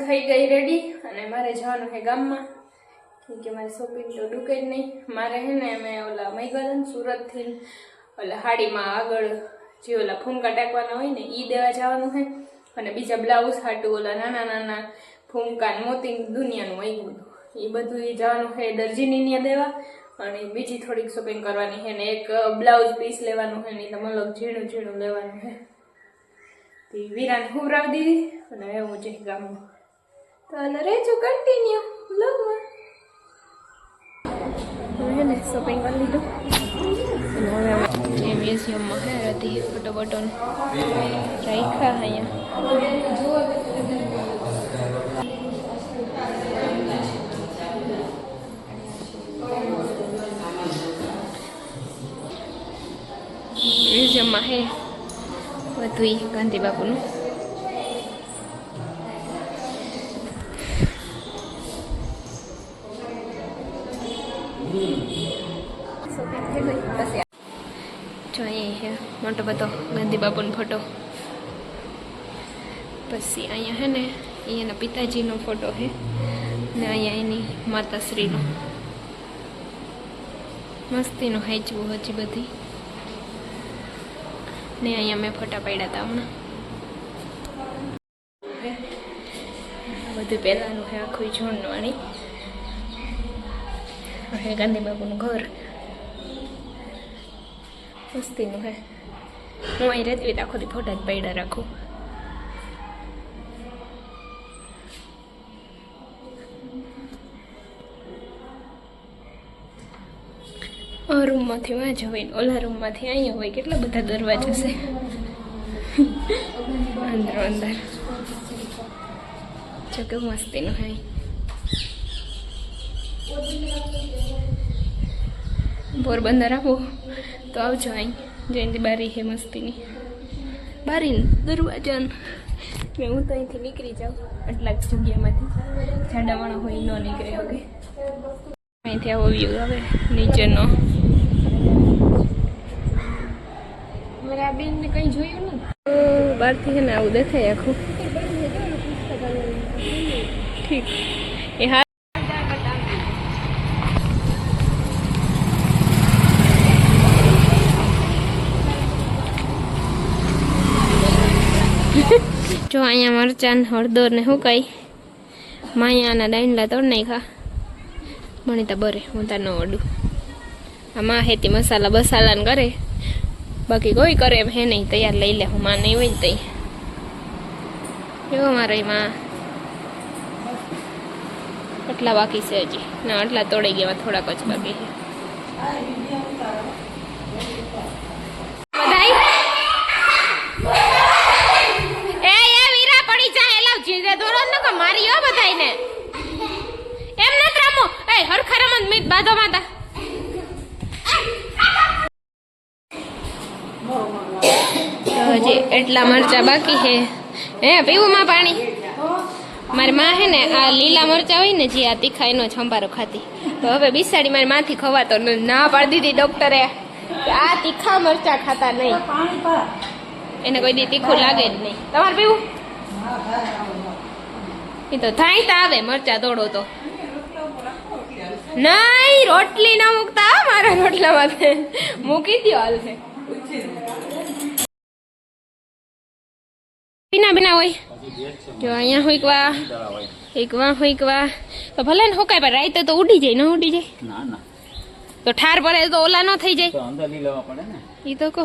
થઈ ગઈ રેડી અને મારે જવાનું છે ગામમાં કે મારે શોપિંગ તો ડૂકે જ નહીં. મારે હે ને મેં ઓલા મૈગલન સુરતથી ઓલા હાડીમાં આગળ જે ઓલા ફૂમકા ટાંકવાના હોય ને એ દેવા જવાનું છે અને બીજા બ્લાઉઝ હાટું ઓલા નાના નાના ફૂમકા મોતી દુનિયાનું આવ્યું હતું એ બધું એ જવાનું છે દરજીની ત્યાં દેવા. અને બીજી થોડીક શોપિંગ કરવાની છે ને એક બ્લાઉઝ પીસ લેવાનું છે ને તો મતલબ ઝીણું ઝીણું લેવાનું છે. તો વીરાને હુવરાવી દીધી અને હવે હું જઈ ગામમાં. તો હાલો રહેજો કન્ટિન્યુ બ્લોગમાં. હવે ને શોપિંગ કરી લીધું અને હવે એ મ્યુઝિયમમાં હે હતી ફોટો બોટો રાખ્યા અહીંયા. મ્યુઝિયમમાં હે બધું ગાંધી બાપુનું. જો અહીંયા હે મોટો બધો ગાંધી બાપુનો ફોટો. પછી અહીંયા હે ને અહીંયાના પિતાજીનો ફોટો છે ને અહીંયા એની માતાશ્રીનો મસ્તીનો હાચવું હજી બધી. ને અહીંયા મેં ફોટા પાડ્યા હતા હમણાં. બધું પહેલાંનું છે આખું ઝોનવાણી. હે ગાંધી બાપુનું ઘર મસ્તીનું હે. હું અહીં રહેતી હોય આખો દી ફોટા જ પાડ્યા રાખું. આ રૂમમાંથી વાં જવાય ને ઓલા રૂમમાંથી અહીંયા હોય. કેટલા બધા દરવાજા છે અંદર અંદર. જો કેવું મસ્તીનું હે. પોરબંદર આવો તો આવજો. અહીં જયંતિ બારી હે મસ્તીની બારી દરવાજા. મેં હું તો અહીંથી નીકળી જાઉં આટલા જગ્યામાંથી. ઝાડાવાળા હોય ન નીકળે હવે. અહીંથી આવો વ્યૂ આવે નીચેનો. મારે આ બેનને કંઈ જોયું ને બહારથી છે ને આવું દેખાય આખું. ઠીક એ હા. જો અહીંયા મરચાં હળદર ને શું કઈ માયાના દાંડલા તોડ નાખ્યા. મને તો બરે હું તો ન ઓડું. આમાં હેતી મસાલા બસાલાને કરે બાકી કોઈ કરે એમ હે નહીં. તૈયાર લઈ લે હું માં નહીં હોય ને તઈ. એવો મારો એમાં આટલા બાકી છે હજી ના આટલા તોડાઈ ગયા થોડાક જ બાકી છે. મારી હો બધાઈને એમ ન રમો. એ હરખા રમત મિત બાધો માતા. હજી એટલા મરચા બાકી છે. હે પીવું માં પાણી. મારી માં હે ને આ લીલા મરચા હોય ને જે આ તીખા એનો છંભારો ખાતી. તો હવે બિસાડી મારી માંથી ખવાતો ના પાડી દીધી ડોક્ટરે. આ તીખા મરચા ખાતા નહીં. એને કોઈ દી તીખું લાગે જ નહીં. તમારે પીવું એ તો થાય તો આવે મરચા તોડો તો. નહીં રોટલી ના મૂકતા મારા રોટલા માટે મૂકી દો હાલ છે. બીના બીના હોય જો અહીંયા હોઈકવા એકવા હોઈકવા તો ભલે ને હોકાય પણ રાઈતે તો ઉડી જાય. ન ઉડી જાય તો ઠાર પડે તો ઓલા ન થઈ જાય. એ તો કહો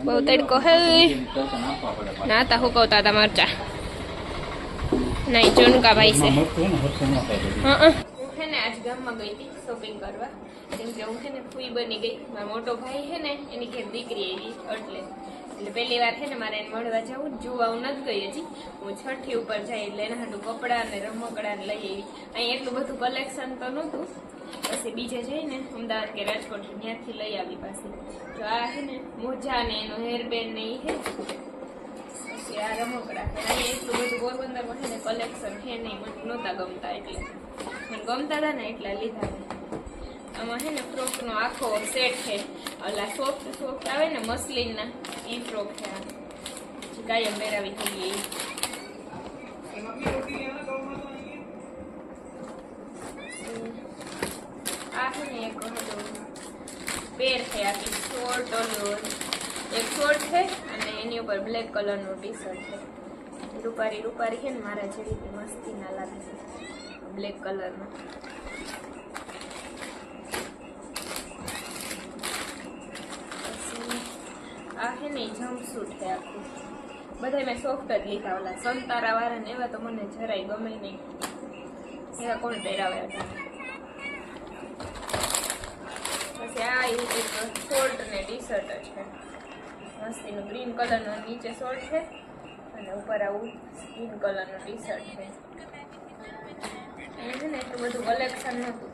બહુ તડકો હે ના તા હુકવતા હતા મરચા. નહીં ચોનકા ભાઈ છે. હા હું છે ને આજ ગામમાં ગઈ હતી શોપિંગ કરવા. કેમ કે હું છે ને ફૂઈ બની ગઈ. મારો મોટો ભાઈ છે ને એની ઘેર દીકરી આવી એટલે પહેલી વાર છે ને મારે એને મળવા જવું. જોવા હું નથી ગઈ હજી. હું છઠ્ઠી ઉપર જાય એટલે એના હાટું કપડાં ને રમકડા ને લઈ આવી. અહીં એટલું બધું કલેક્શન તો નહોતું. પછી બીજે જઈને અમદાવાદ કે રાજકોટ ત્યાંથી લઈ આવી પાછી. જો આ છે ને મોજા ને એનો હેરબેન્ડ ને એ છે. આ રમકડા અહીંયા એટલું બધું પોરબંદરમાં છે ને કલેક્શન છે નહીં. મને નહોતા ગમતા એટલે મને ગમતા હતા ને એટલા લીધા. આમાં છે ને ફ્રોકનો આખો સેટ છે. ઓલા સોફ્ટ આવે ને મસલિનના એ ફ્રોક છે. આ કાયમ પહેરાવી જોઈએ. છે આખી શોર્ટ એક શોર્ટ છે અને એની ઉપર બ્લેક કલરનું ટી શર્ટ છે. રૂપારી રૂપારી છે ને મારા જેવી મસ્તી ના લાગે છે બ્લેક કલરમાં. આ છે ને જમ્પસૂટ છે આખું. બધા મેં સોફ્ટ જ લીધા, ઓલા સંતારા વાળા ને એવા તો મને જરાય ગમે નહીં, એવા કોણ પહેરાવે હતા. પછી આ એક શોર્ટ ને ટી શર્ટ છે મસ્તીનું ગ્રીન કલરનું, નીચે શોર્ટ છે અને ઉપર આવું ગ્રીન કલરનું ટી શર્ટ છે. એને છે ને એટલું બધું કલેક્શન નહોતું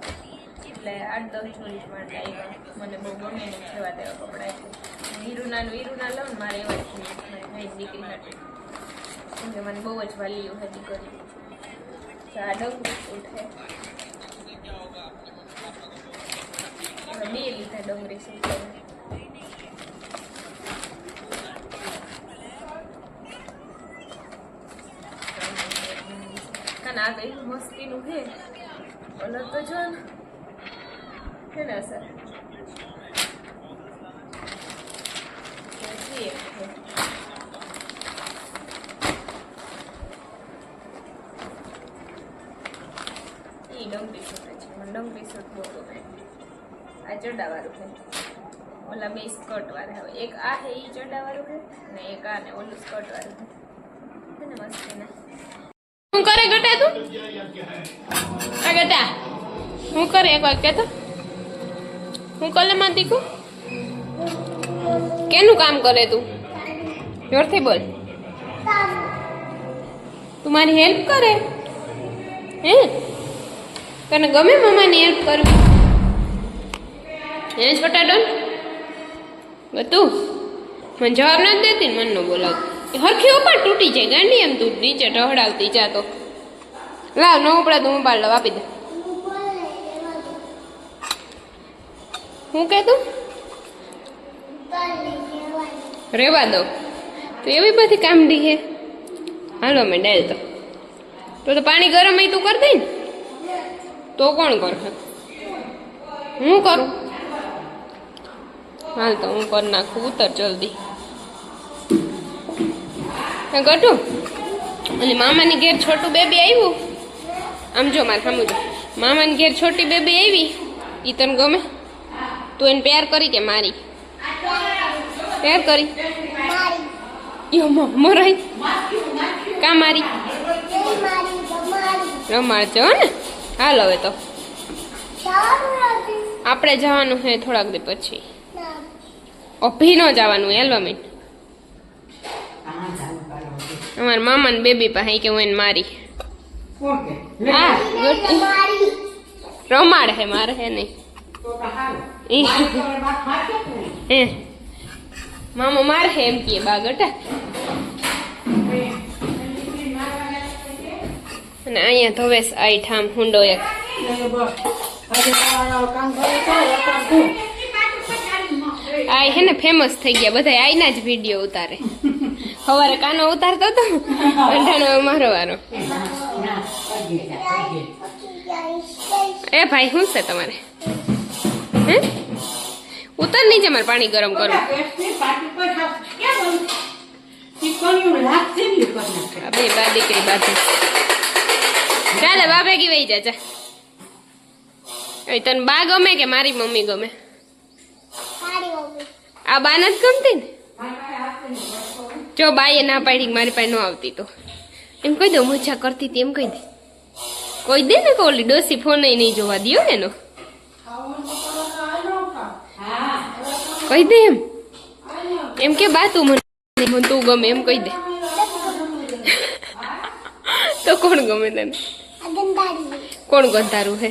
એટલે 8-10 જોડી માટે આવ્યા. મને બહુ ગમે નહીં જેવા તેવા કપડાં છે. વીરુના લઉં ને મારે એવા જ મારી દીકરી માટે, કેમ કે મને બહુ જ વાલીઓ છે દીકરી. તો આ ડંગરી સૂટ છે, બે લીધા ડંગરી સૂટ. આ કઈ મસ્તીનું છે, કલર તો જો છે ને સર. એ ડંગરી સૂટ છે, મને ડંગરી સૂટ બહુ ગમે. આ ચડાવાળું છે, ઓલા બે સ્કર્ટ વાળા હવે, એક આ છે એ ચડાવાળું છે ને એક આ ને ઓલું સ્કર્ટ વાળું છે ને મસ્તી ને. શું કરે ગટા તું? આ ગટા શું કરે એક વાર કહેતો? હું કલે માં દીકું કેનું કામ કરે તું? જોરથી બોલ. તું મારી હેલ્પ કરે હે? તને ગમે મમ્માની હેલ્પ કરવી? હે છોટા ડોન તું મને જવાબ નથી દેતી ને મન નો બોલાવતી. હરખી ઉપર તૂટી જાય ગાંડી, એમ તું નીચે ટહડાવતી જા. તો લાવ ન ઉપડે તો હું બાળ લવ, આપી દે. હું કે તું રેવા દો તો એવી બધી કામડી હે. હાલો મેં ડાલ તો પાણી ગરમ હોય તું કર દઈ ને તો કોણ કરશે? હું કરું? હાલ તો હું કરી નાખું, ઉતર જલ્દી. ગટુ એટલે મામાની ઘેર છોટું બેબી આવ્યું. આમ જો મારે સામું જો, મામાની ઘેર છોટી બેબી આવી. ઈ તને ગમે? તું એને પ્યાર કરી કે મારી? પ્યાર કરી મરાઈ કા મારી? રમાડજો ને. હાલ હવે તો આપણે જવાનું છે થોડાક દી પછી. અભી ન જવાનું એલવામીન. અમારા મામા ને બેબી પાસે કે હું એને મારી. હા રમાડ હે મારે હે નહીં. મામા મારે હે એમ કે બા ગટા. અને અહીંયા ધોવેશ આઈ ઠામ હુંડો એક. આ હે ને ફેમસ થઈ ગયા બધા, આઈના જ વિડીયો ઉતારે. સવારે કાનો ઉતારતો હતો, અંધાનો મારો વારો. એ ભાઈ શું છે તમારે? હે ઉતાર નહીં મારે પાણી ગરમ કરવું. બે બા દીકરી બાજુ ચાલે બા ભેગી વહી જા. તને બા ગમે કે મારી મમ્મી ગમે? આ બા નથી ગમતી ને? જો બાએ ના પાડી મારી પાસે ન આવતી તો એમ કહી દો, મજા કરતી હતી એમ કહી દે. કોઈ દે ને કે ઓલી ડોસી ફોન નહીં જોવા દો એનો, કહી દે એમ કે બા તું મને તું ગમે એમ કહી દે. તો કોણ ગમે તને? કોણ ગંધારું હે?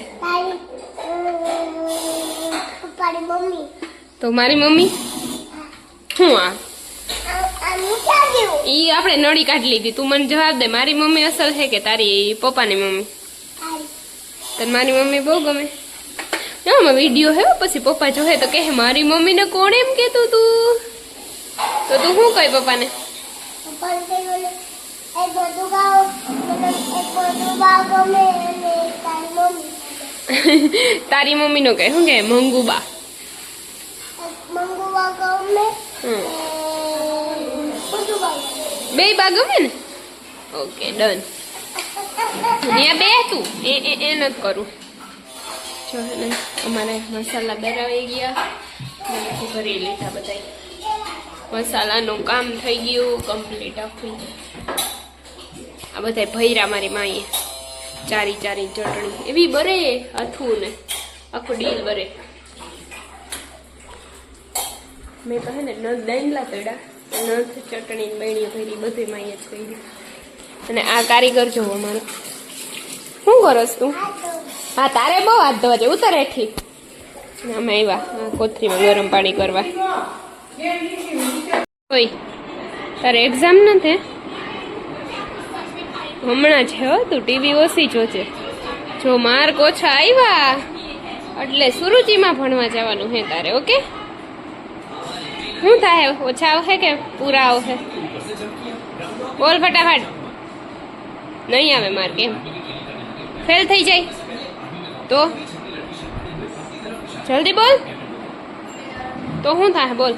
તો મારી મમ્મી. શું આ ઈ આપણે નળી કાઢી લીધી. તું મને જવાબ દે, મારી મમ્મી અસલ છે કે તારી પપ્પાની મમ્મી? તને મારી મમ્મી બહુ ગમે? આમાં વિડીયો હે પછી પપ્પા જોહે તો કહે મારી મમ્મીને કોણ એમ કહેતું તું? તો તું શું કહી પપ્પાને? તારી મમ્મી નો કહે શું કે મંગુબા? બે બા ગમે ને? Okay done. ત્યાં બે તું એ નથી કરું. જો ને અમારે મસાલા દરાવી ગયા, ભરી લીધા બધા. મસાલાનું કામ થઈ ગયું કમ્પ્લીટ આખું. આ બધા ભૈરા મારી માએ ચારી ચટણી એવી બરે હતું ને આખું ડીલ બરે. મેં કહે ને નથ દાંડલા પેડા નથ ચટણી બહેણી ભરી બધું માએ જ કરી. અને આ કારીગર જોવો મારો. શું કરસ તું? હા તારે બહુ હાથ ધોવા છે. ઉતર હેઠી. અમે આવ્યા કોથરીમાં ગરમ પાણી કરવા. ઓય તારે એક્ઝામ નથી? હમણાં છે હો. તું ટીવી ઓછી જોજે. જો માર્ક ઓછા આવ્યા એટલે સુરુચિમાં ભણવા જવાનું હે તારે. ઓકે શું થાય? ઓછા આવશે કે પૂરા આવશે? બોલ ફટાફટ. નહીં આવે માર્ક એમ? ફેલ થઈ જાય તો જલ્દી બોલ. તો શું થાય બોલ?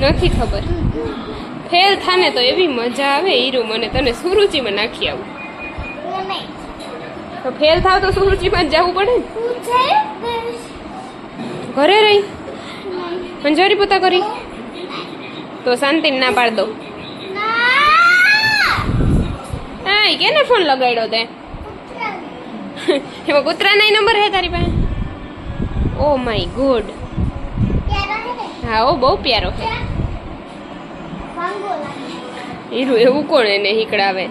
નથી ખબર. ફેલ થાને તો એવી મજા આવે હીરું મને. તને સુરુચિમાં નાખી આવું. તો ફેલ થાવ તો સુરુચિમાં જ જવું પડે ને. ઘરે રહી મંજરી પોતા કરી તો શાંતિ ના પાડ દો. હા કેને ફોન લગાડ્યો તે? એમાં કૂતરાના નંબર હે તારી પાસે? Oh my God. હા ઓ બહુ પ્યારો છે હીરું. એવું કોણ એને હીકડાવે?